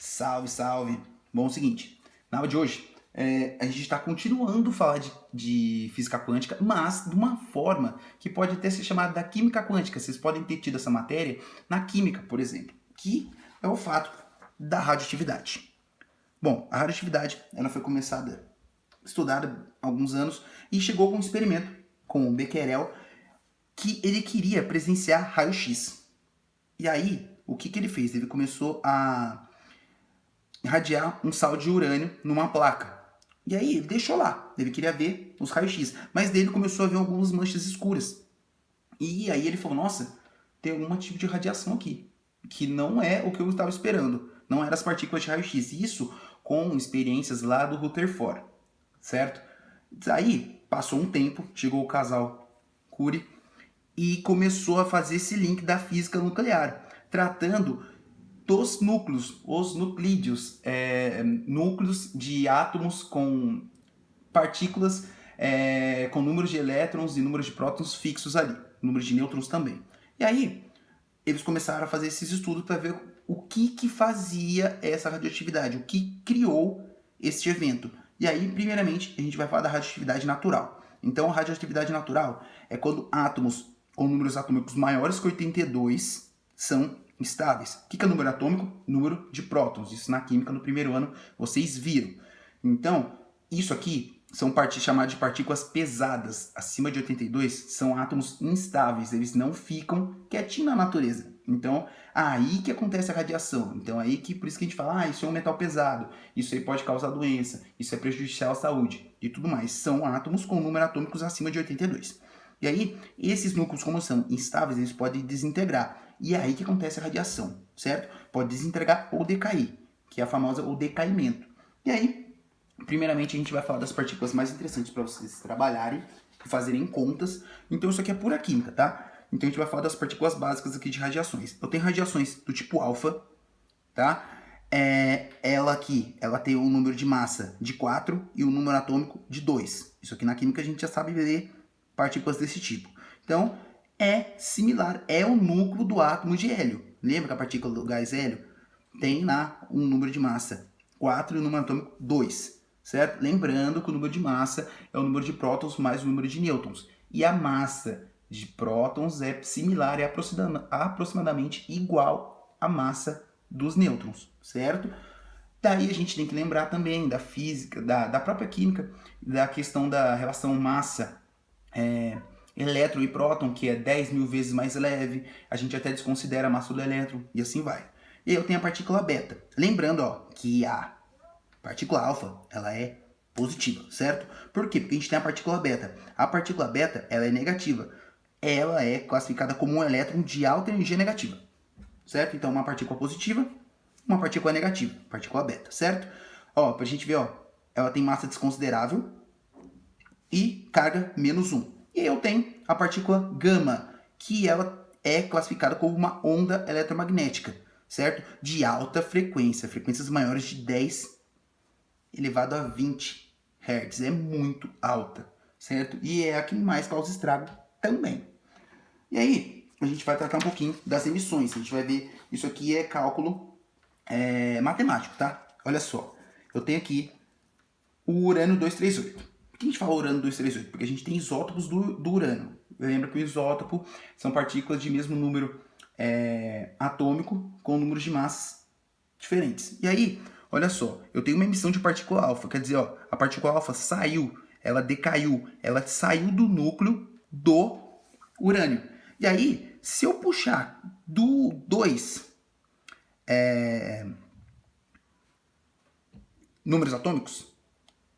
Salve, salve! Bom, é o seguinte, na aula de hoje, a gente está continuando a falar de física quântica, mas de uma forma que pode até ser chamada da química quântica. Vocês podem ter tido essa matéria na química, por exemplo, que é o fato da radioatividade. Bom, a radioatividade ela foi estudada há alguns anos e chegou com um experimento com o Becquerel que ele queria presenciar raio-x. E aí, o que ele fez? Ele começou a irradiar um sal de urânio numa placa. E aí ele deixou lá, ele queria ver os raios-x, mas dele começou a ver algumas manchas escuras. E aí ele falou, nossa, tem algum tipo de radiação aqui, que não é o que eu estava esperando, não eram as partículas de raio-x. Isso com experiências lá do Rutherford, certo? Aí passou um tempo, chegou o casal Curie e começou a fazer esse link da física nuclear, tratando dos núcleos, os nuclídeos, núcleos de átomos com partículas com números de elétrons e números de prótons fixos ali, números de nêutrons também. E aí, eles começaram a fazer esses estudos para ver o que fazia essa radioatividade, o que criou este evento. E aí, primeiramente, a gente vai falar da radioatividade natural. Então, a radioatividade natural é quando átomos com números atômicos maiores que 82 são instáveis. O que é número atômico? Número de prótons. Isso na química no primeiro ano vocês viram. Então, isso aqui são chamadas de partículas pesadas. Acima de 82 são átomos instáveis. Eles não ficam quietinhos na natureza. Então, aí que acontece a radiação. Então, aí que por isso que a gente fala, isso é um metal pesado. Isso aí pode causar doença. Isso é prejudicial à saúde. E tudo mais. São átomos com número atômicos acima de 82. E aí, esses núcleos, como são instáveis, eles podem desintegrar. E é aí que acontece a radiação, certo? Pode desintegrar ou decair, que é a famosa o decaimento. E aí, primeiramente, a gente vai falar das partículas mais interessantes para vocês trabalharem e fazerem contas. Então, isso aqui é pura química, tá? Então, a gente vai falar das partículas básicas aqui de radiações. Eu tenho radiações do tipo alfa, tá? Ela aqui, ela tem um número de massa de 4 e um número atômico de 2. Isso aqui na química a gente já sabe ver partículas desse tipo. Então, é similar, é o núcleo do átomo de hélio. Lembra que a partícula do gás hélio tem lá um número de massa 4 e um número atômico 2, certo? Lembrando que o número de massa é o número de prótons mais o número de nêutrons. E a massa de prótons é similar, é aproximadamente igual à massa dos nêutrons, certo? Daí a gente tem que lembrar também da física, da própria química, da questão da relação massa elétron e próton, que é 10 mil vezes mais leve. A gente até desconsidera a massa do elétron e assim vai. E eu tenho a partícula beta. Lembrando que a partícula alfa ela é positiva, certo? Por quê? Porque a gente tem a partícula beta. A partícula beta ela é negativa. Ela é classificada como um elétron de alta energia negativa, certo? Então, uma partícula positiva, uma partícula negativa, partícula beta, certo? Pra gente ver, ela tem massa desconsiderável e carga menos 1. E eu tenho a partícula gama, que ela é classificada como uma onda eletromagnética, certo? De alta frequência, frequências maiores de 10 elevado a 20 Hz. É muito alta, certo? E é a que mais causa estrago também. E aí, a gente vai tratar um pouquinho das emissões. A gente vai ver, isso aqui é cálculo matemático, tá? Olha só, eu tenho aqui o urânio 238. Por que a gente fala urânio 238? Porque a gente tem isótopos do urânio. Lembra que o isótopo são partículas de mesmo número atômico com números de massas diferentes. E aí, olha só, eu tenho uma emissão de partícula alfa. Quer dizer, a partícula alfa saiu, ela decaiu, ela saiu do núcleo do urânio. E aí, se eu puxar do 2 números atômicos,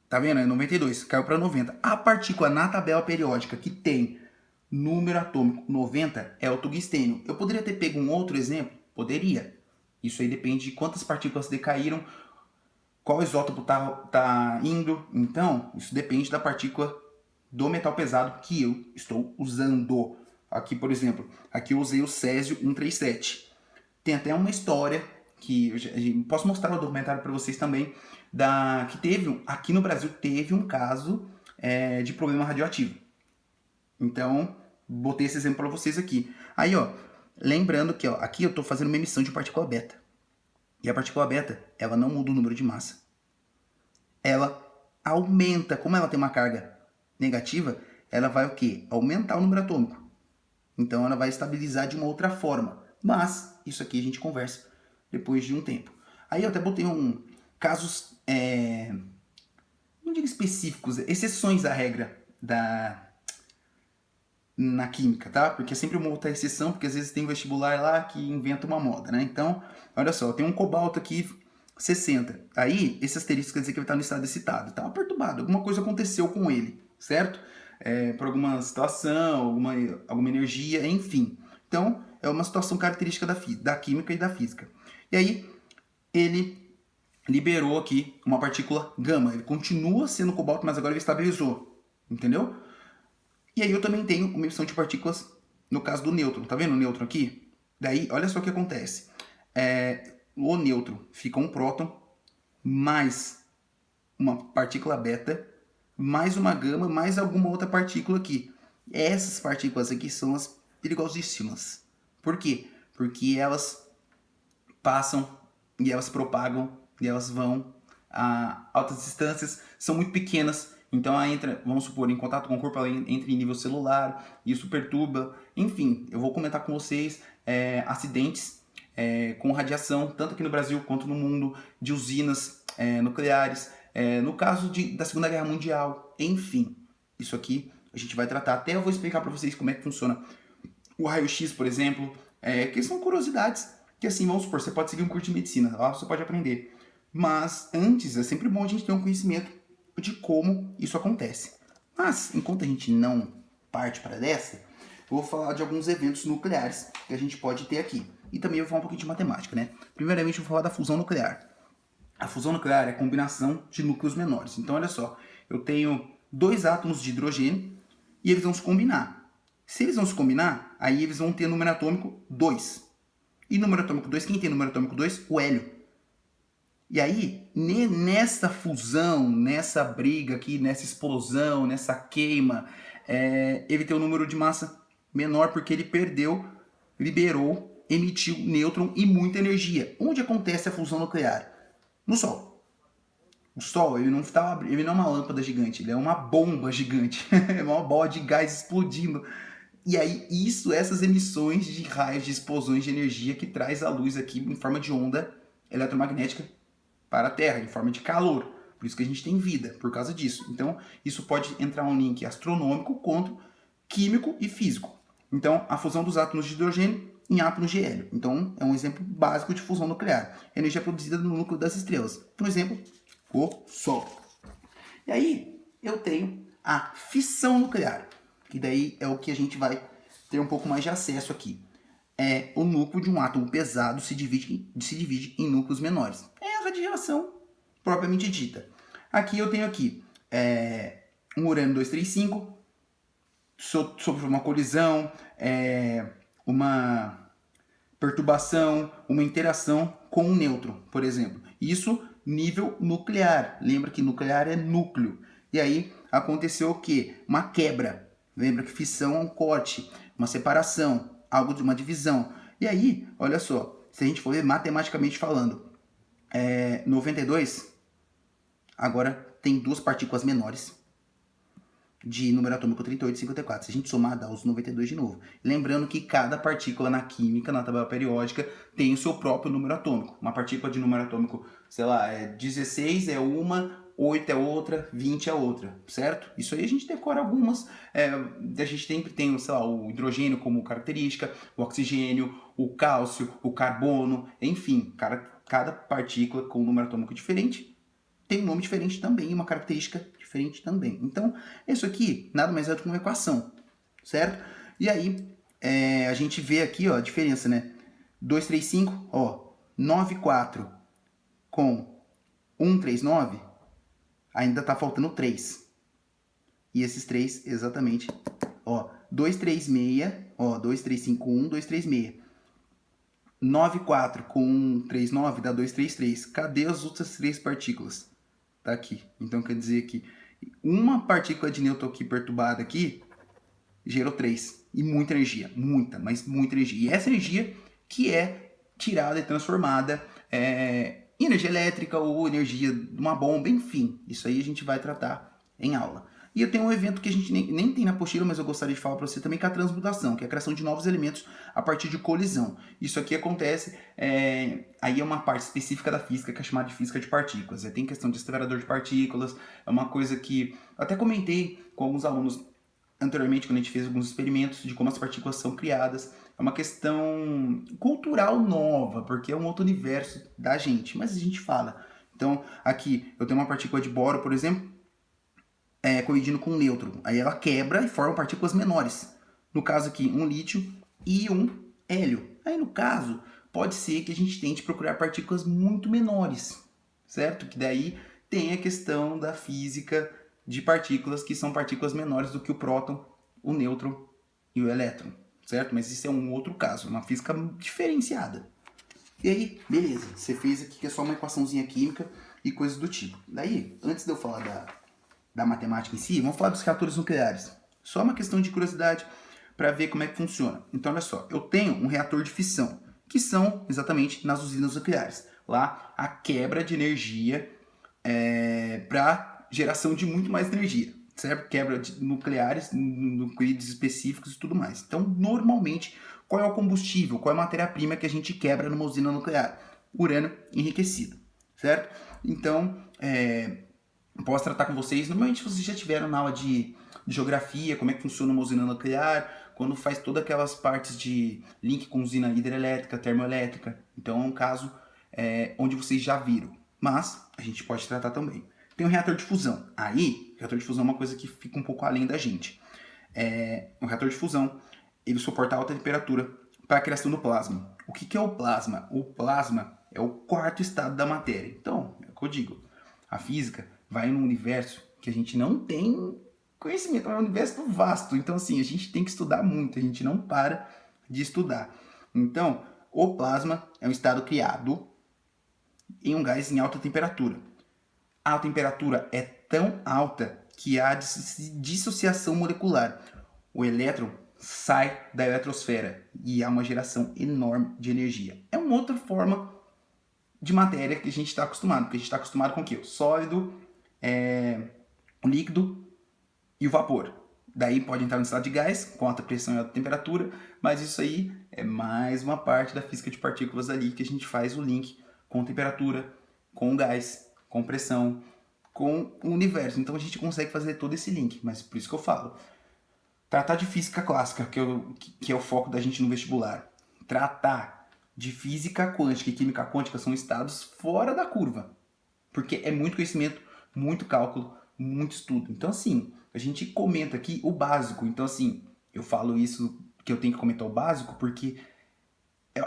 tá vendo? É 92, caiu para 90. A partícula na tabela periódica que tem número atômico 90 é o tungstênio. Eu poderia ter pego um outro exemplo? Poderia. Isso aí depende de quantas partículas decaíram, qual isótopo tá indo. Então, isso depende da partícula do metal pesado que eu estou usando. Aqui, por exemplo, aqui eu usei o césio 137. Tem até uma história que eu posso mostrar no documentário para vocês também, que teve, aqui no Brasil, teve um caso de problema radioativo. Então, botei esse exemplo para vocês aqui. Aí, lembrando que aqui eu estou fazendo uma emissão de partícula beta. E a partícula beta, ela não muda o número de massa. Ela aumenta, como ela tem uma carga negativa, ela vai o quê? Aumentar o número atômico. Então ela vai estabilizar de uma outra forma. Mas isso aqui a gente conversa depois de um tempo. Aí eu até botei casos, não digo específicos, exceções à regra na química, tá? Porque é sempre uma outra exceção, porque às vezes tem um vestibular lá que inventa uma moda, né? Então, olha só, tem um cobalto aqui 60. Aí, esse asterisco quer dizer que ele está no estado excitado. Estava perturbado, alguma coisa aconteceu com ele, certo? Por alguma situação, alguma energia, enfim. Então, é uma situação característica da química e da física. E aí, ele liberou aqui uma partícula gama. Ele continua sendo cobalto, mas agora ele estabilizou, entendeu? E aí eu também tenho uma emissão de partículas no caso do nêutron. Tá vendo o nêutron aqui? Daí, olha só o que acontece. O nêutron fica um próton mais uma partícula beta, mais uma gama, mais alguma outra partícula aqui. Essas partículas aqui são as perigosíssimas. Por quê? Porque elas passam e elas propagam e elas vão a altas distâncias, são muito pequenas. Então ela entra, vamos supor, em contato com o corpo, ela entra em nível celular, isso perturba. Enfim, eu vou comentar com vocês acidentes com radiação, tanto aqui no Brasil quanto no mundo, de usinas nucleares, no caso da Segunda Guerra Mundial, enfim. Isso aqui a gente vai tratar. Até eu vou explicar para vocês como é que funciona o raio-x, por exemplo, que são curiosidades que, assim, vamos supor, você pode seguir um curso de medicina, lá você pode aprender. Mas antes é sempre bom a gente ter um conhecimento de como isso acontece. Mas, enquanto a gente não parte para dessa, eu vou falar de alguns eventos nucleares que a gente pode ter aqui. E também eu vou falar um pouquinho de matemática, né? Primeiramente, eu vou falar da fusão nuclear. A fusão nuclear é a combinação de núcleos menores. Então, olha só, eu tenho 2 átomos de hidrogênio e eles vão se combinar. Se eles vão se combinar, aí eles vão ter número atômico 2. E número atômico 2, quem tem número atômico 2? O hélio. E aí, nessa fusão, nessa briga aqui, nessa explosão, nessa queima, ele tem um número de massa menor porque ele liberou, emitiu nêutron e muita energia. Onde acontece a fusão nuclear? No Sol. O Sol, ele não é uma lâmpada gigante, ele é uma bomba gigante. É uma bola de gás explodindo. E aí, essas emissões de raios, de explosões de energia que traz a luz aqui em forma de onda eletromagnética para a Terra, em forma de calor. Por isso que a gente tem vida, por causa disso. Então, isso pode entrar um link astronômico quanto químico e físico. Então, a fusão dos átomos de hidrogênio em átomos de hélio. Então, é um exemplo básico de fusão nuclear. Energia produzida no núcleo das estrelas. Um exemplo, o Sol. E aí, eu tenho a fissão nuclear, que daí é o que a gente vai ter um pouco mais de acesso aqui. O núcleo de um átomo pesado se divide em núcleos menores. É a radiação propriamente dita. Aqui eu tenho um urânio 235 sofre uma colisão, uma perturbação, uma interação com um nêutron, por exemplo. Isso nível nuclear. Lembra que nuclear é núcleo. E aí aconteceu o quê? Uma quebra. Lembra que fissão é um corte, uma separação, algo de uma divisão. E aí, olha só, se a gente for ver matematicamente falando, 92 agora tem 2 partículas menores de número atômico 38 e 54. Se a gente somar, dá os 92 de novo. Lembrando que cada partícula na química, na tabela periódica, tem o seu próprio número atômico. Uma partícula de número atômico, sei lá, 16 é uma, 8 é outra, 20 é outra, certo? Isso aí a gente decora algumas. A gente sempre tem, sei lá, o hidrogênio como característica, o oxigênio, o cálcio, o carbono, enfim, cada partícula com um número atômico diferente tem um nome diferente também, uma característica diferente também. Então, isso aqui nada mais é do que uma equação, certo? E aí, a gente vê aqui, ó, a diferença, né? 235, ó, 94 com 139, ainda tá faltando 3. E esses 3, exatamente, ó, 236, ó, 2351, 236. 94 com 139 dá 233. Cadê as outras 3 partículas? Tá aqui. Então quer dizer que uma partícula de nêutron aqui perturbada aqui gerou 3. E muita energia. Muita, mas muita energia. E essa energia que é tirada e transformada energia elétrica ou energia de uma bomba, enfim. Isso aí a gente vai tratar em aula. E eu tenho um evento que a gente nem tem na apostila, mas eu gostaria de falar para você também, que é a transmutação, que é a criação de novos elementos a partir de colisão. Isso aqui acontece, aí é uma parte específica da física, que é chamada de física de partículas. Tem questão de acelerador de partículas, é uma coisa que eu até comentei com alguns alunos anteriormente, quando a gente fez alguns experimentos de como as partículas são criadas. É uma questão cultural nova, porque é um outro universo da gente, mas a gente fala. Então, aqui eu tenho uma partícula de boro, por exemplo, colidindo com um nêutron. Aí ela quebra e forma partículas menores. No caso aqui, um lítio e um hélio. Aí no caso, pode ser que a gente tente procurar partículas muito menores, certo? Que daí tem a questão da física de partículas que são partículas menores do que o próton, o nêutron e o elétron, certo? Mas isso é um outro caso, uma física diferenciada. E aí, beleza, você fez aqui que é só uma equaçãozinha química e coisas do tipo. Daí, antes de eu falar da matemática em si, vamos falar dos reatores nucleares. Só uma questão de curiosidade para ver como é que funciona. Então, olha só, eu tenho um reator de fissão, que são exatamente nas usinas nucleares. Lá, a quebra de energia para geração de muito mais energia, certo? Quebra de nucleares, nucleides específicos e tudo mais. Então, normalmente, qual é o combustível, qual é a matéria-prima que a gente quebra numa usina nuclear? Urânio enriquecido, certo? Então, posso tratar com vocês, normalmente vocês já tiveram na aula de geografia, como é que funciona uma usina nuclear, quando faz todas aquelas partes de link com usina hidrelétrica, termoelétrica. Então é um caso onde vocês já viram, mas a gente pode tratar também. Tem um reator de fusão. Aí, o reator de fusão é uma coisa que fica um pouco além da gente. Um reator de fusão, ele suporta alta temperatura para a criação do plasma. O que é o plasma? O plasma é o quarto estado da matéria. Então, é o que eu digo, a física vai num universo que a gente não tem conhecimento, é um universo vasto. Então, assim, a gente tem que estudar muito, a gente não para de estudar. Então, o plasma é um estado criado em um gás em alta temperatura. A temperatura é tão alta que há dissociação molecular. O elétron sai da eletrosfera e há uma geração enorme de energia. É uma outra forma de matéria que a gente está acostumado, porque a gente está acostumado com o quê? O sólido, o líquido e o vapor. Daí pode entrar no estado de gás, com alta pressão e alta temperatura, mas isso aí é mais uma parte da física de partículas ali que a gente faz o link com temperatura, com gás, com pressão, com o universo. Então a gente consegue fazer todo esse link, mas por isso que eu falo. Tratar de física clássica, que é o foco da gente no vestibular. Tratar de física quântica e química quântica são estados fora da curva, porque é muito conhecimento, muito cálculo, muito estudo. Então assim, a gente comenta aqui o básico. Então assim, eu falo isso que eu tenho que comentar o básico porque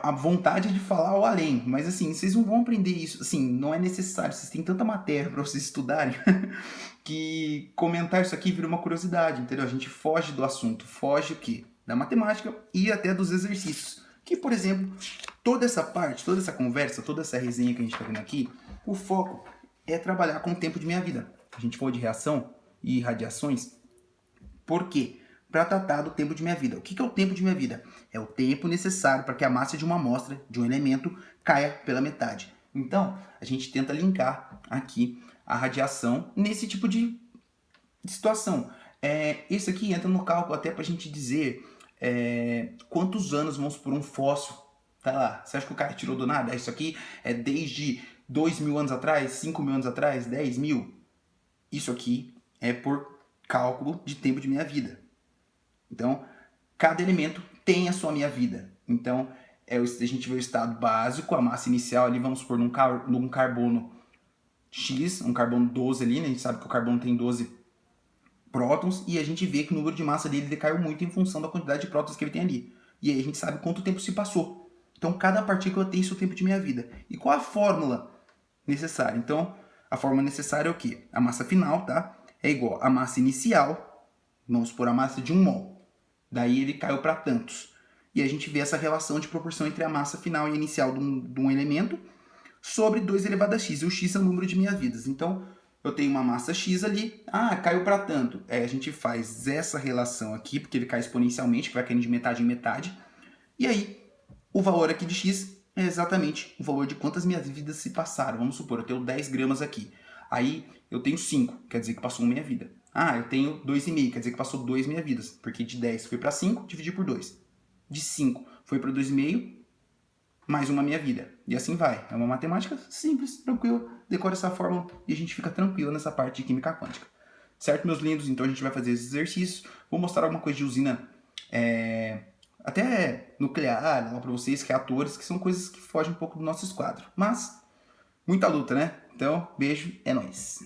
a vontade de falar o além, mas assim, vocês não vão aprender isso, assim, não é necessário, vocês têm tanta matéria para vocês estudarem que comentar isso aqui vira uma curiosidade, entendeu? A gente foge do assunto, foge o quê? Da matemática e até dos exercícios, que, por exemplo, toda essa parte, toda essa conversa, toda essa resenha que a gente está vendo aqui, o foco é trabalhar com o tempo de minha vida. A gente falou de reação e radiações, por quê? Para tratar do tempo de minha vida. O que é o tempo de minha vida? É o tempo necessário para que a massa de uma amostra, de um elemento, caia pela metade. Então, a gente tenta linkar aqui a radiação nesse tipo de situação. Isso aqui entra no cálculo até para a gente dizer quantos anos, vamos por um fóssil, tá lá. Você acha que o cara tirou do nada? Isso aqui é desde 2.000 anos atrás, 5.000 anos atrás, 10.000? Isso aqui é por cálculo de tempo de minha vida. Então, cada elemento tem a sua minha vida. Então, a gente vê o estado básico, a massa inicial ali, vamos supor, num carbono X, um carbono 12 ali, né? A gente sabe que o carbono tem 12 prótons, e a gente vê que o número de massa dele decaiu muito em função da quantidade de prótons que ele tem ali. E aí a gente sabe quanto tempo se passou. Então, cada partícula tem seu tempo de meia vida. E qual a fórmula necessária? Então, a fórmula necessária é o quê? A massa final, tá? É igual a massa inicial, vamos supor a massa de 1 mol. Daí ele caiu para tantos. E a gente vê essa relação de proporção entre a massa final e inicial de um elemento sobre 2 elevado a x. E o x é o número de meia-vidas. Então, eu tenho uma massa x ali. Caiu para tanto. A gente faz essa relação aqui, porque ele cai exponencialmente, que vai caindo de metade em metade. E aí, o valor aqui de x é exatamente o valor de quantas minhas vidas se passaram. Vamos supor, eu tenho 10 gramas aqui. Aí eu tenho 5, quer dizer que passou uma minha vida. Ah, eu tenho 2,5, quer dizer que passou 2 minhas vidas. Porque de 10 foi para 5, dividi por 2. De 5 foi para 2,5, mais uma minha vida. E assim vai. É uma matemática simples, tranquila. Decora essa fórmula e a gente fica tranquilo nessa parte de química quântica. Certo, meus lindos? Então a gente vai fazer esses exercícios. Vou mostrar alguma coisa de usina até nuclear lá para vocês, reatores, que são coisas que fogem um pouco do nosso esquadro. Mas, muita luta, né? Então, beijo, é nóis.